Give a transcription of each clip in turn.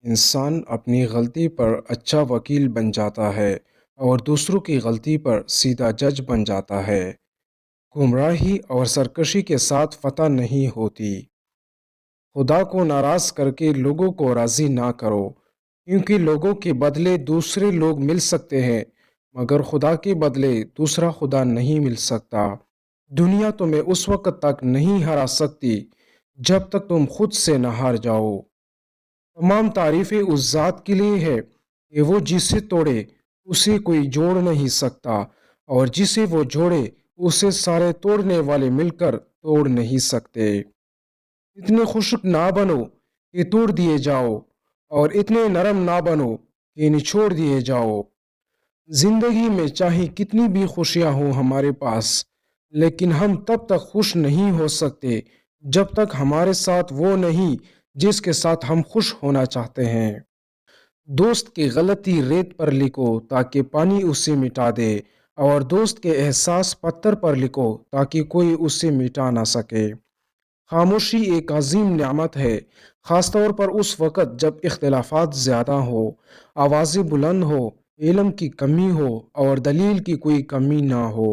انسان اپنی غلطی پر اچھا وکیل بن جاتا ہے اور دوسروں کی غلطی پر سیدھا جج بن جاتا ہے۔ گمراہی اور سرکشی کے ساتھ فتح نہیں ہوتی۔ خدا کو ناراض کر کے لوگوں کو راضی نہ کرو، کیونکہ لوگوں کے بدلے دوسرے لوگ مل سکتے ہیں مگر خدا کے بدلے دوسرا خدا نہیں مل سکتا۔ دنیا تمہیں اس وقت تک نہیں ہرا سکتی جب تک تم خود سے نہ ہار جاؤ۔ تمام تعریفیں اس ذات کے لیے ہے کہ وہ جسے توڑے اسے کوئی جوڑ نہیں سکتا، اور جسے وہ جوڑے اسے سارے توڑنے والے مل کر توڑ نہیں سکتے۔ اتنے خشک نہ بنو کہ توڑ دیے جاؤ، اور اتنے نرم نہ بنو کہ نچوڑ دیے جاؤ۔ زندگی میں چاہے کتنی بھی خوشیاں ہوں ہمارے پاس، لیکن ہم تب تک خوش نہیں ہو سکتے جب تک ہمارے ساتھ وہ نہیں جس کے ساتھ ہم خوش ہونا چاہتے ہیں۔ دوست کی غلطی ریت پر لکھو تاکہ پانی اسے مٹا دے، اور دوست کے احساس پتھر پر لکھو تاکہ کوئی اسے مٹا نہ سکے۔ خاموشی ایک عظیم نعمت ہے، خاص طور پر اس وقت جب اختلافات زیادہ ہو، آوازیں بلند ہو، علم کی کمی ہو اور دلیل کی کوئی کمی نہ ہو۔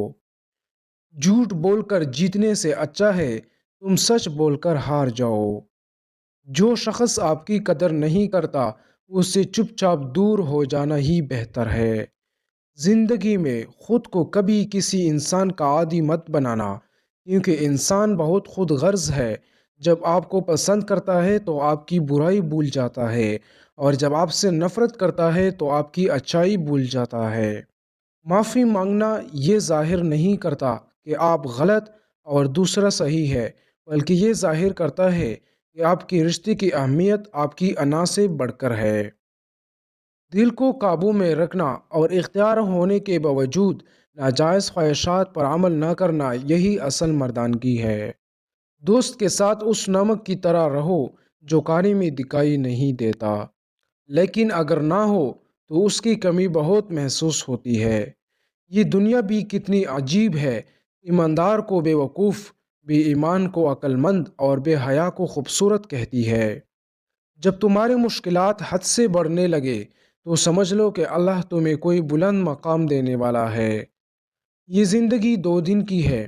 جھوٹ بول کر جیتنے سے اچھا ہے تم سچ بول کر ہار جاؤ۔ جو شخص آپ کی قدر نہیں کرتا اس سے چپ چاپ دور ہو جانا ہی بہتر ہے۔ زندگی میں خود کو کبھی کسی انسان کا عادی مت بنانا، کیونکہ انسان بہت خود غرض ہے۔ جب آپ کو پسند کرتا ہے تو آپ کی برائی بھول جاتا ہے، اور جب آپ سے نفرت کرتا ہے تو آپ کی اچھائی بھول جاتا ہے۔ معافی مانگنا یہ ظاہر نہیں کرتا کہ آپ غلط اور دوسرا صحیح ہے، بلکہ یہ ظاہر کرتا ہے کہ آپ کی رشتے کی اہمیت آپ کی انا سے بڑھ کر ہے۔ دل کو قابو میں رکھنا اور اختیار ہونے کے باوجود ناجائز خواہشات پر عمل نہ کرنا، یہی اصل مردانگی ہے۔ دوست کے ساتھ اس نمک کی طرح رہو جو کھانے میں دکھائی نہیں دیتا، لیکن اگر نہ ہو تو اس کی کمی بہت محسوس ہوتی ہے۔ یہ دنیا بھی کتنی عجیب ہے، ایماندار کو بے وقوف، بے ایمان کو عقل مند اور بے حیا کو خوبصورت کہتی ہے۔ جب تمہاری مشکلات حد سے بڑھنے لگے تو سمجھ لو کہ اللہ تمہیں کوئی بلند مقام دینے والا ہے۔ یہ زندگی 2 دن کی ہے،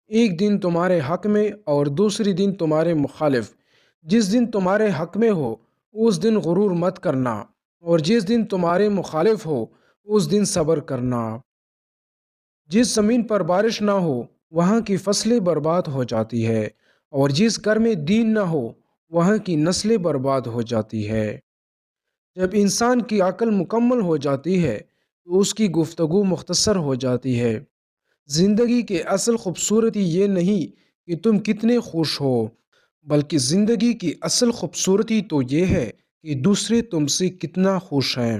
ایک دن تمہارے حق میں اور دوسری دن تمہارے مخالف۔ جس دن تمہارے حق میں ہو اس دن غرور مت کرنا، اور جس دن تمہارے مخالف ہو اس دن صبر کرنا۔ جس زمین پر بارش نہ ہو وہاں کی فصلیں برباد ہو جاتی ہے، اور جس گھر میں دین نہ ہو وہاں کی نسلیں برباد ہو جاتی ہے۔ جب انسان کی عقل مکمل ہو جاتی ہے تو اس کی گفتگو مختصر ہو جاتی ہے۔ زندگی کی اصل خوبصورتی یہ نہیں کہ تم کتنے خوش ہو، بلکہ زندگی کی اصل خوبصورتی تو یہ ہے کہ دوسرے تم سے کتنا خوش ہیں۔